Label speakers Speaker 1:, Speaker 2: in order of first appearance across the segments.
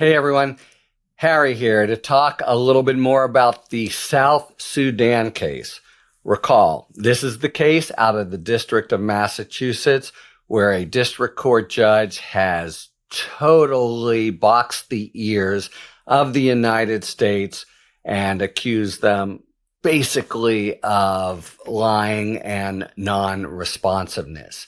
Speaker 1: Hey everyone, Harry here to talk a little bit more about the South Sudan case. Recall, this is the case out of the District of Massachusetts where a district court judge has totally boxed the ears of the United States and accused them basically of lying and non-responsiveness.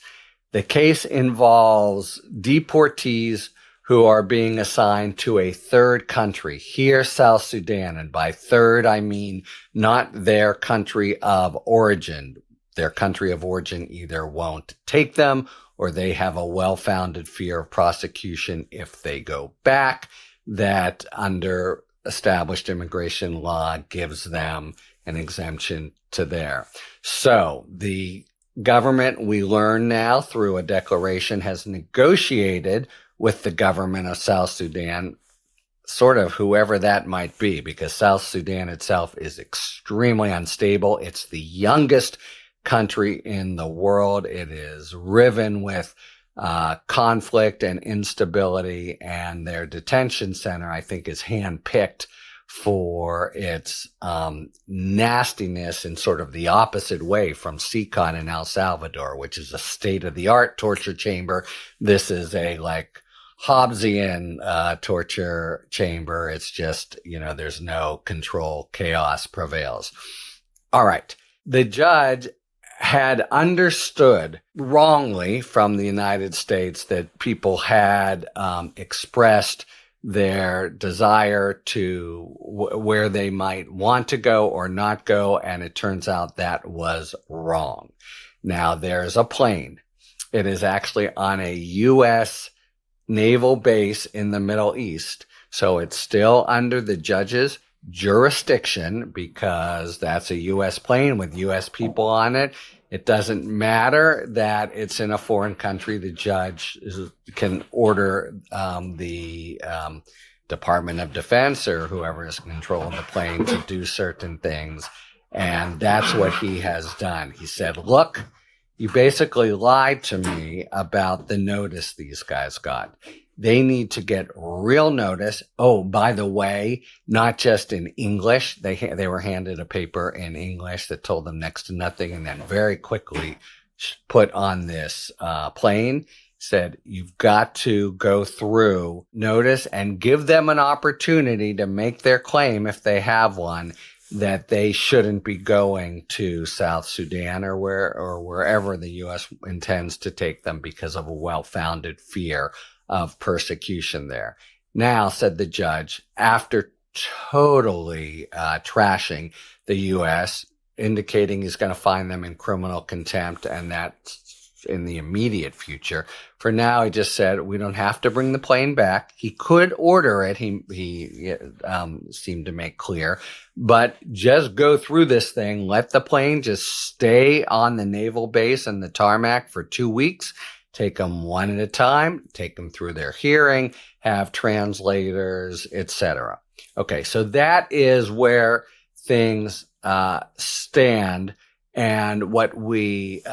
Speaker 1: The case involves deportees who are being assigned to a third country, here South Sudan. And by third, I mean not their country of origin. Their country of origin either won't take them or they have a well-founded fear of prosecution if they go back, that under established immigration law gives them an exemption to there. So the government, we learn now through a declaration, has negotiated with the government of South Sudan, sort of whoever that might be, because South Sudan itself is extremely unstable. It's the youngest country in the world. It is riven with conflict and instability, and their detention center, I think, is handpicked for its nastiness in sort of the opposite way from CCON in El Salvador, which is a state-of-the-art torture chamber. This is a Hobbesian torture chamber. It's just, there's no control, chaos prevails. All right. The judge had understood wrongly from the United States that people had expressed their desire to where they might want to go or not go, and it turns out that was wrong. Now, there's a plane. It is actually on a U.S. naval base in the Middle East. So it's still under the judge's jurisdiction because that's a U.S. plane with U.S. people on it. It doesn't matter that it's in a foreign country. The judge can order the Department of Defense or whoever is controlling the plane to do certain things. And that's what he has done. He said, look, you basically lied to me about the notice these guys got. They need to get real notice. Oh, by the way, not just in English. They were handed a paper in English that told them next to nothing, and then very quickly put on this plane, said, you've got to go through notice and give them an opportunity to make their claim, if they have one, that they shouldn't be going to South Sudan or wherever the U.S. intends to take them because of a well-founded fear of persecution there. Now, said the judge, after totally trashing the U.S., indicating he's going to find them in criminal contempt, and that's in the immediate future. For now, he just said, we don't have to bring the plane back. He could order it, he seemed to make clear, but just go through this thing. Let the plane just stay on the naval base and the tarmac for 2 weeks. Take them one at a time, take them through their hearing, have translators, etc. Okay, so that is where things stand. And what we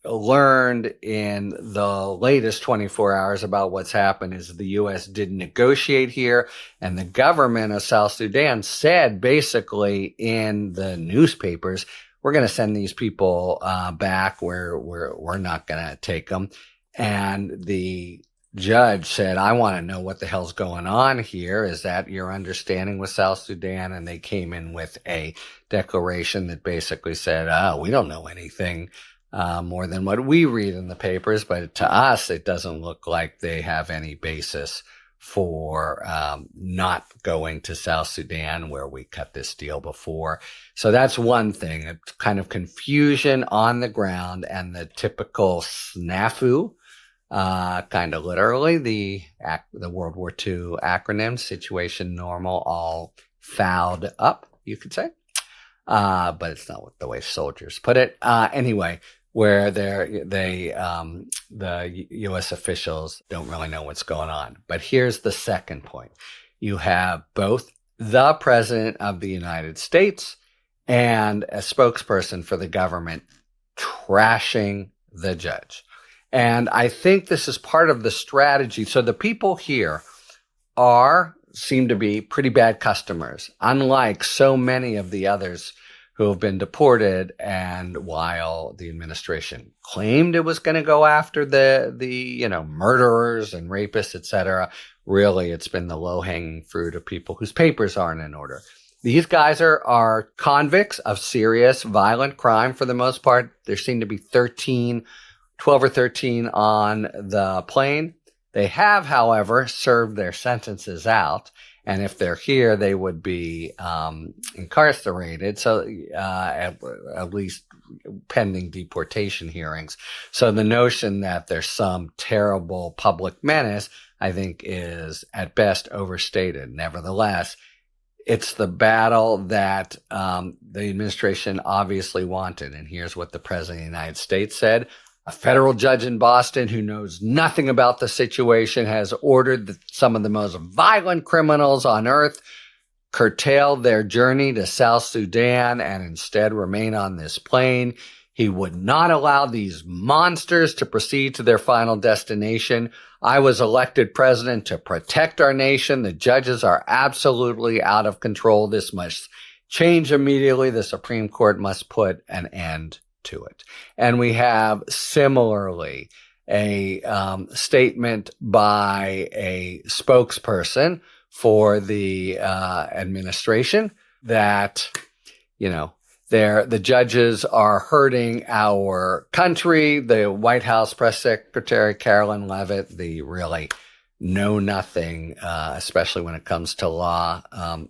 Speaker 1: learned in the latest 24 hours about what's happened is the U.S. did negotiate here, and the government of South Sudan said basically in the newspapers, we're going to send these people back where we're not going to take them. And the judge said, I want to know what the hell's going on here. Is that your understanding with South Sudan? And they came in with a declaration that basically said, we don't know anything more than what we read in the papers. But to us, it doesn't look like they have any basis for not going to South Sudan, where we cut this deal before. So that's one thing, a kind of confusion on the ground, and the typical snafu, kind of literally the World War II acronym, situation normal, all fouled up, you could say. But it's not the way soldiers put it. Anyway, where the U.S. officials don't really know what's going on. But here's the second point. You have both the President of the United States and a spokesperson for the government trashing the judge. And I think this is part of the strategy. So the people here seem to be pretty bad customers, unlike so many of the others who have been deported. And while the administration claimed it was going to go after the murderers and rapists, etc., really it's been the low-hanging fruit of people whose papers aren't in order. These guys are convicts of serious violent crime for the most part. There seem to be 12 or 13 on the plane. They have, however, served their sentences out, and if they're here, they would be incarcerated, so at least pending deportation hearings. So the notion that there's some terrible public menace, I think, is at best overstated. Nevertheless, it's the battle that the administration obviously wanted, and here's what the President of the United States said. A federal judge in Boston who knows nothing about the situation has ordered that some of the most violent criminals on earth curtail their journey to South Sudan and instead remain on this plane. He would not allow these monsters to proceed to their final destination. I was elected president to protect our nation. The judges are absolutely out of control. This must change immediately. The Supreme Court must put an end to it. And we have similarly a statement by a spokesperson for the administration that, the judges are hurting our country. The White House press secretary, Carolyn Leavitt, the really know nothing, especially when it comes to law,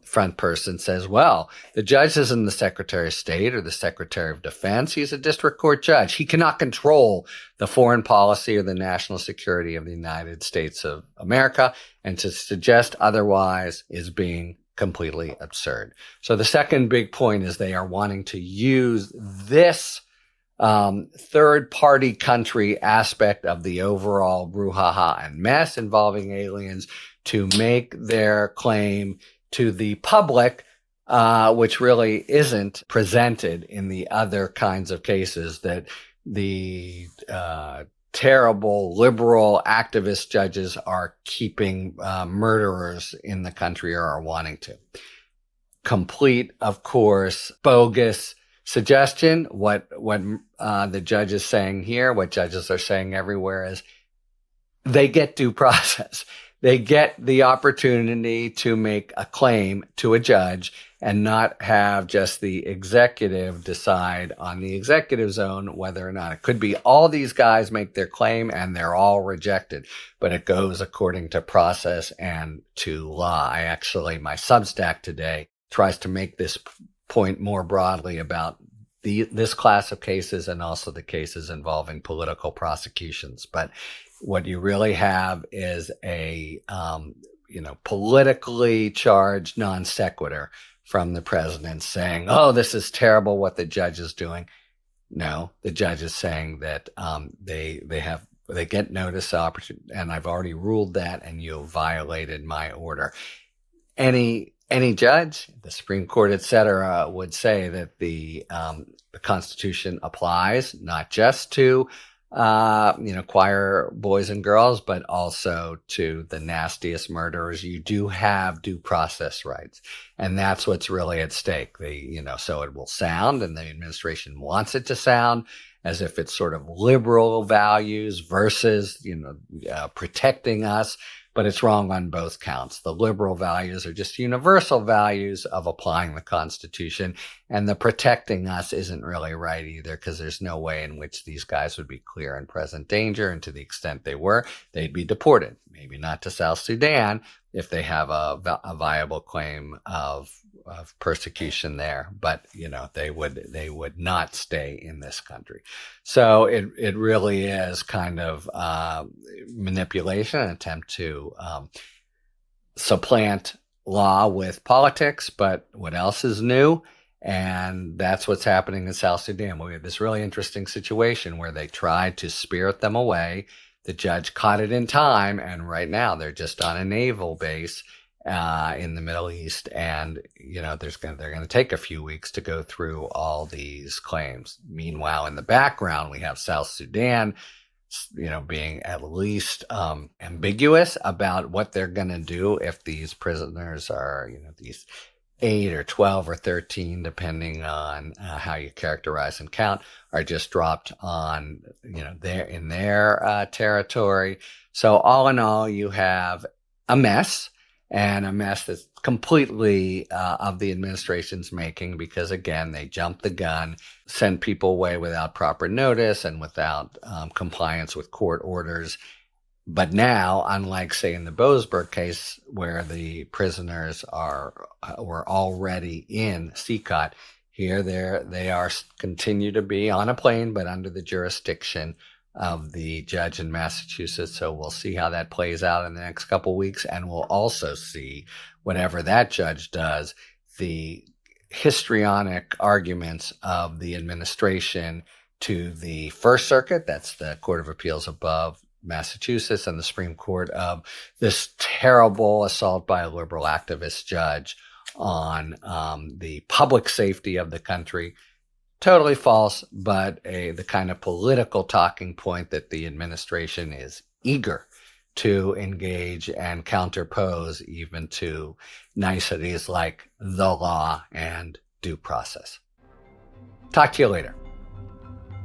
Speaker 1: front person says, well, the judge isn't the Secretary of State or the Secretary of Defense. He's a district court judge. He cannot control the foreign policy or the national security of the United States of America. And to suggest otherwise is being completely absurd. So the second big point is they are wanting to use this third-party country aspect of the overall brouhaha and mess involving aliens to make their claim to the public, which really isn't presented in the other kinds of cases that the terrible liberal activist judges are keeping murderers in the country or are wanting to. Complete, of course, bogus suggestion. What the judge is saying here, what judges are saying everywhere is they get due process. They get the opportunity to make a claim to a judge and not have just the executive decide on the executive zone whether or not. It could be all these guys make their claim and they're all rejected, but it goes according to process and to law. My Substack today tries to make this point more broadly about this class of cases and also the cases involving political prosecutions. But what you really have is a politically charged non sequitur from the president saying, oh, this is terrible what the judge is doing. No, the judge is saying that they get notice opportunity, and I've already ruled that, and you violated my order. Any judge, the Supreme Court, et cetera, would say that the Constitution applies not just to choir boys and girls, but also to the nastiest murderers. You do have due process rights, and that's what's really at stake. So it will sound, and the administration wants it to sound as if it's sort of liberal values versus protecting us. But it's wrong on both counts. The liberal values are just universal values of applying the Constitution, and the protecting us isn't really right either, because there's no way in which these guys would be clear and present danger, and to the extent they were, they'd be deported. Maybe not to South Sudan if they have a viable claim of persecution there, but they would not stay in this country. So it really is kind of manipulation, an attempt to supplant law with politics. But what else is new? And that's what's happening in South Sudan. We have this really interesting situation where they tried to spirit them away. The judge caught it in time, and right now they're just on a naval base in the Middle East, and they're going to take a few weeks to go through all these claims. Meanwhile, in the background, we have South Sudan being at least ambiguous about what they're going to do if these prisoners are, these 8 or 12 or 13, depending on how you characterize and count, are just dropped on, their territory. So all in all, you have a mess, and a mess that's completely of the administration's making, because again, they jumped the gun, sent people away without proper notice and without compliance with court orders. But now, unlike, say, in the Boasberg case, where the prisoners were already in CCOT, here they continue to be on a plane, but under the jurisdiction of the judge in Massachusetts. So we'll see how that plays out in the next couple of weeks, and we'll also see, whatever that judge does, the histrionic arguments of the administration to the First Circuit, that's the Court of Appeals above Massachusetts, and the Supreme Court, of this terrible assault by a liberal activist judge on the public safety of the country. Totally false, but the kind of political talking point that the administration is eager to engage and counterpose, even to niceties like the law and due process. Talk to you later.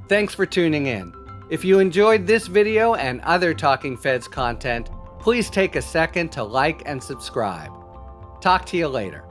Speaker 1: Thanks for tuning in. If you enjoyed this video and other Talking Feds content, please take a second to like and subscribe. Talk to you later.